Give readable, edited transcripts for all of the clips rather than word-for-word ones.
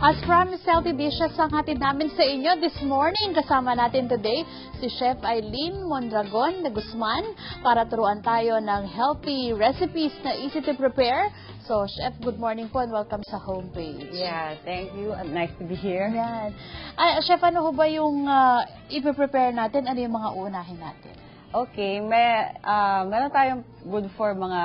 As promised, healthy dishes ang hatid namin sa inyo this morning. Kasama natin today si Chef Eileen Mondragon de Guzman para turuan tayo ng healthy recipes na easy to prepare. So, Chef, good morning po and welcome sa homepage. Yeah, thank you. Nice to be here. Yan. Ay, Chef, ano ho ba yung ipiprepare natin? Ano yung mga uunahin natin? Okay, meron tayong good for mga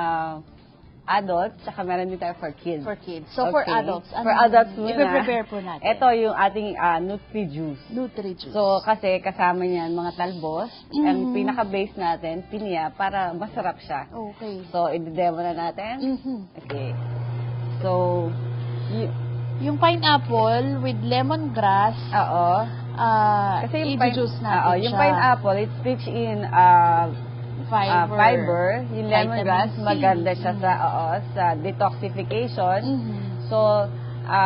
adults, saka meron din tayo for kids. For kids. So, for adults, ano for adults muna, ipiprepare po natin? Ito yung ating Nutri-Juice. Nutri-Juice. So, kasi kasama niyan mga talbos, and pinaka-base natin, pinya, para masarap siya. Okay. So, i-demo na natin. Okay. So, yung pineapple with lemongrass, kasi yung i-juice natin yung siya. pineapple, it's rich in fiber. Yung lemongrass, maganda siya sa detoxification. So,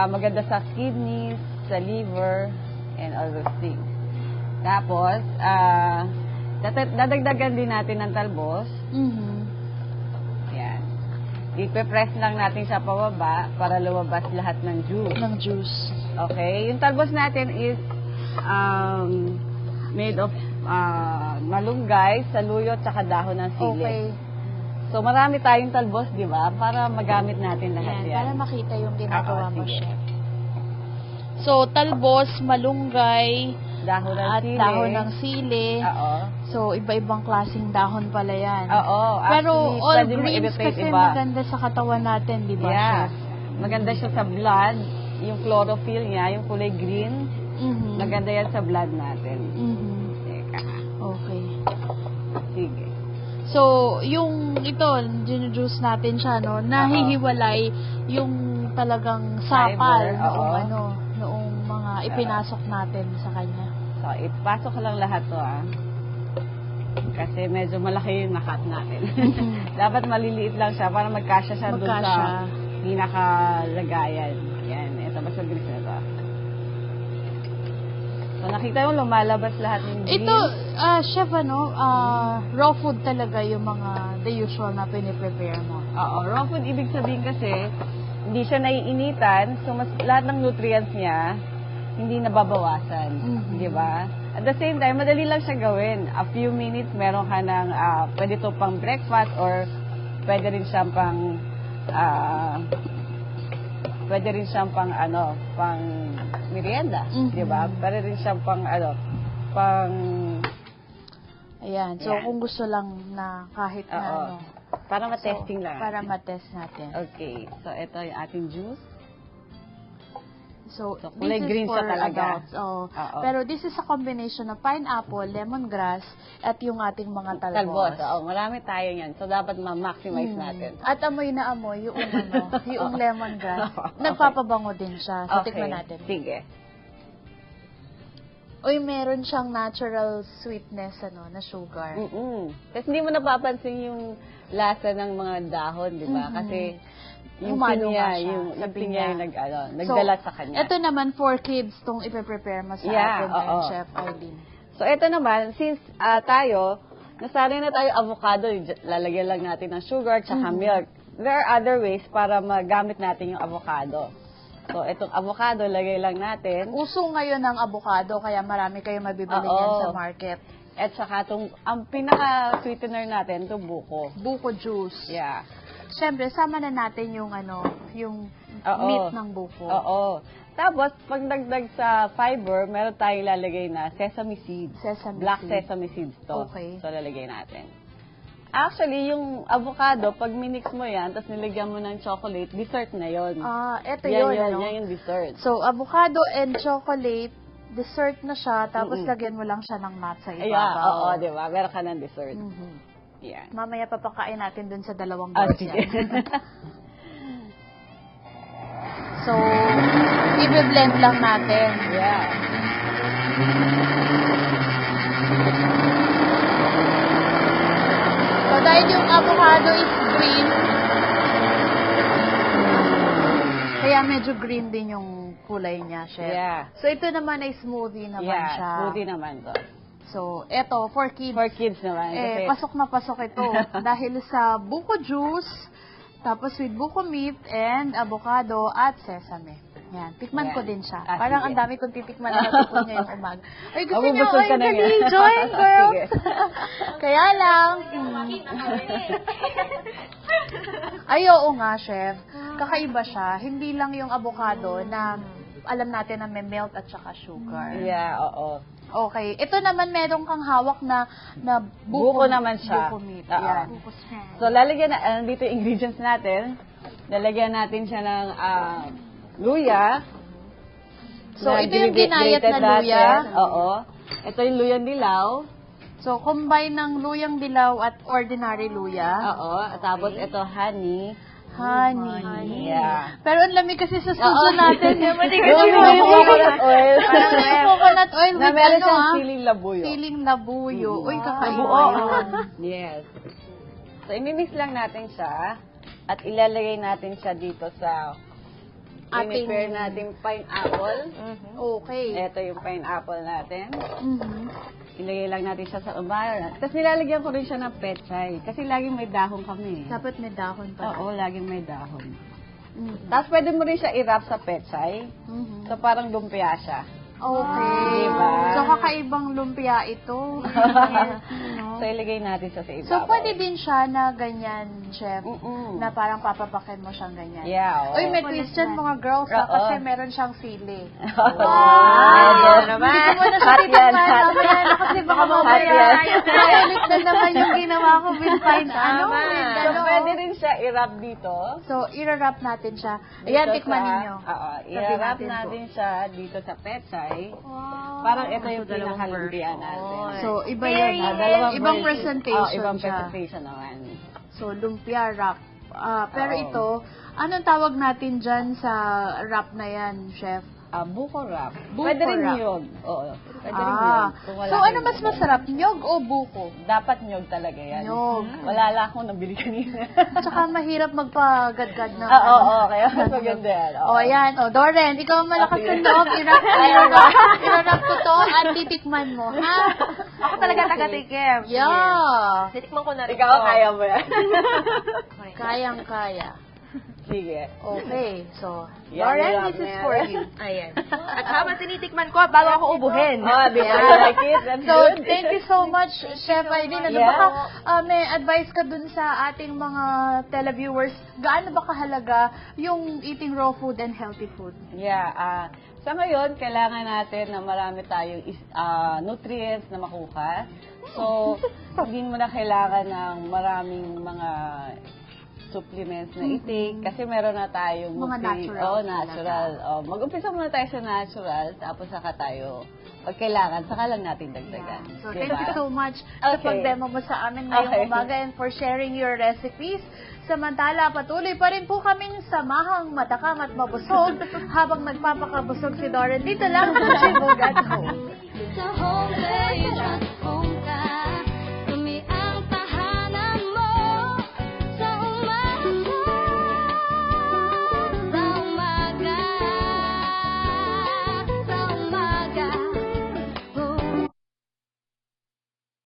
maganda sa kidneys, sa liver, and all those things. Tapos, dadagdagan din natin ng talbos. Yan. Ipe-press lang natin siya pababa para lumabas lahat ng juice. Okay? Yung talbos natin is made of malunggay, saluyot, tsaka dahon ng sili. Okay. So, marami tayong talbos, di ba? Para magamit natin lahat yan. Para makita yung ginagawa mo, Chef. So, talbos, malunggay, dahon ng sili. So, iba-ibang klaseng dahon pala yan. Actually, Pero all greens kasi iba. maganda sa katawan natin, di ba, Yeah. Chef? Maganda siya sa blood. Yung chlorophyll niya, yung kulay green, maganda yan sa blood natin. Okay. Sige. So, yung ito, ginujuice natin siya, no? Nahihiwalay yung talagang sapal noong mga ipinasok natin sa kanya. So, ipasok lang lahat to, Kasi medyo malaki yung nakat natin. Dapat maliliit lang siya para magkasya siya doon sa pinakalagayan. Yan. Ito, basta grease na to. So, nakita mo, lumalabas lahat ng grease. Ito, Chef, raw food talaga yung the usual na piniprepare mo. Raw food, ibig sabihin kasi, hindi siya naiinitan, so lahat ng nutrients niya, hindi nababawasan. Di ba? At the same time, madali lang siya gawin. A few minutes, meron ka ng, pwede to pang breakfast or pwede rin siyang pang pang merienda, di ba? Pwede rin siyang pang Ayan. So, kung gusto lang na kahit na para ma-testing lang. Para ma-test natin. Okay. So, ito yung ating juice. So kulay green siya talaga. Pero this is a combination of pineapple, lemongrass, at yung ating mga talbos. Marami tayo yan. So, dapat ma-maximize natin. At amoy na amoy, yung lemongrass. Nagpapabango din siya. So, tikman natin. Sige. Uy, meron siyang natural sweetness, na sugar. Kasi hindi mo napapansin yung lasa ng mga dahon, di ba? Kasi yung pinya yung nagdala sa kanya. Ito naman for kids tong ipe-prepare mo sa atin ng Chef Eileen. So, ito naman, since nasanay na tayo avocado, lalagyan lang natin ng sugar tsaka milk. There are other ways para magamit natin yung avocado. So, itong avocado, lagay lang natin. Uso ngayon ng avocado, kaya marami kayong mabibili yan sa market. At saka, ang pinaka-sweetener natin, itong buko. Buko juice. Yeah. Siyempre, sama na natin yung meat ng buko. Tapos, pag dagdag sa fiber, meron tayong lalagay na sesame seeds. Black sesame seeds to. Okay. So, lalagay natin. Actually, yung avocado, pag minix mo yan, tapos nilagyan mo ng chocolate, dessert na yon. Ito yun. Yan yung dessert. So, avocado and chocolate, dessert na siya, tapos lagyan mo lang siya ng nuts sa ibabaw. Di ba? Meron ka ng dessert. Yan. Mamaya papakain natin dun sa dalawang bowls yan. So, i-blend lang natin. Yeah. So, dahil yung avocado is green, kaya medyo green din yung kulay niya, Chef. Yeah. So, ito naman ay smoothie naman siya. Smoothie naman to. So, eto, for kids. For kids naman. Pasok na pasok ito. Dahil sa buko juice, tapos with buko meat and avocado at sesame. Yan, tikman ko Yan. din siya. Ah, Parang sige. ang dami kong titikman na natipon ngayong umaga. Ay, gusto niyo, Mabubusog ka ay, na dali, yan. join, girls. Sige. Kaya lang. Ay, oo nga, chef. Kakaiba siya. Hindi lang yung avocado na alam natin na may milk at saka sugar. Yeah, oo. Okay. Ito naman meron kang hawak na Buko naman siya. Buko meat. Oo. Yan. So, lalagyan na, dito yung ingredients natin. Lalagyan natin siya ng luya. So, na ito yung ginayat na grated luya. natin. Oo. Ito yung luyang dilaw. So, combine ng luyang dilaw at ordinary luya. Oo. Tapos ito, honey. Honey. Yeah. Pero ang lamig kasi sa studio Oo. natin. Hindi kasi Yung coconut oil. Parang yung coconut oil Na with meron ano siyang siling labuyo. Siling labuyo. Uy, kakaiba Buo. yun. Yes. So, imimix lang natin siya at ilalagay natin siya dito sa Ating- prepare natin pineapple. Okay. Ito yung pineapple natin. Mhm. Ilagay lang natin siya sa umara. Tapos nilalagyan ko rin siya ng pechay. Kasi laging may dahon kami. Dapat may dahon pa. Oo, laging may dahon. Mhm. Tapos pwede mo rin siya i-wrap sa pechay. Mhm. So parang lumpia siya. Okay. Diba? So, kakaibang lumpia ito. So ilagay natin siya sa ibabaw. So, pwede din siya na ganyan, chef, Mm-mm. na parang papapakin mo siyang ganyan. Yeah, oo. Uy, may question mga girls ha, Oo. kasi meron siyang sili. Wow! Hindi ko muna siya Hot yan, titikman. hot. Mamaya na kasi baka Hot mamaya. yan. Ulit na naman yung ginawa ko with fine. Ano? With So, ano. pwede rin siya i-wrap dito. So, i-wrap natin siya. Ayan, Dito tikman sa- ninyo. Oo, Sabi i-wrap natin po. natin siya dito sa pechay. Wow. Parang ito yung pinakalumpia natin. So, iba yun. Dalawang Ibang version. presentation Ibang siya. presentation naman. So, lumpia wrap. Pero Oo. ito, anong tawag natin dyan sa wrap na yan, chef? Buko wrap. Buko Pwede rin wrap. nyog. Oo. Pwede rin nyog. Kung wala So, ano kayong mas nyog. masarap, nyog o buko? Dapat nyog talaga yan. Nyog. Wala lang akong nabili kanina. Tsaka mahirap magpagadgad na. Oo, kaya mas maganda yan. Oo. O, yan. O, Doren, ikaw ang malakas Okay. ng loob. Irarap ko to at titikman mo, ha? Ako talaga taga-tikim. Yeah. Titikman ko na rin. Ikaw, kaya mo yan. Kayang-kaya. Sige. Okay. So, Yan, Doren, yan, this is yan. for you. Ayan. At habang tinitikman ko, bago ako ubuhin. Di ba? You like it? That's So, good. thank you so much, Chef Aileen. Ano Yeah. baka may advice ka dun sa ating mga televiewers? Gaano ba kahalaga yung eating raw food and healthy food? Yeah. Sa ngayon, kailangan natin na marami tayong nutrients na makuha. So, hindi mo na kailangan ng maraming mga supplements na i-take kasi meron na tayong Mga natural Oh, talaga. natural. Oh, mag-umpisa muna tayo sa natural, tapos saka tayo, pag kailangan, saka lang natin dagdagan. So, Diba? thank you so much sa Okay. pag-demo mo sa amin ngayong Okay. umaga and for sharing your recipes. Samantala, patuloy pa rin po kaming samahang matakam at mabusog habang nagpapakabusog si Doren. Dito lang sa Chibugat Home. The whole day you just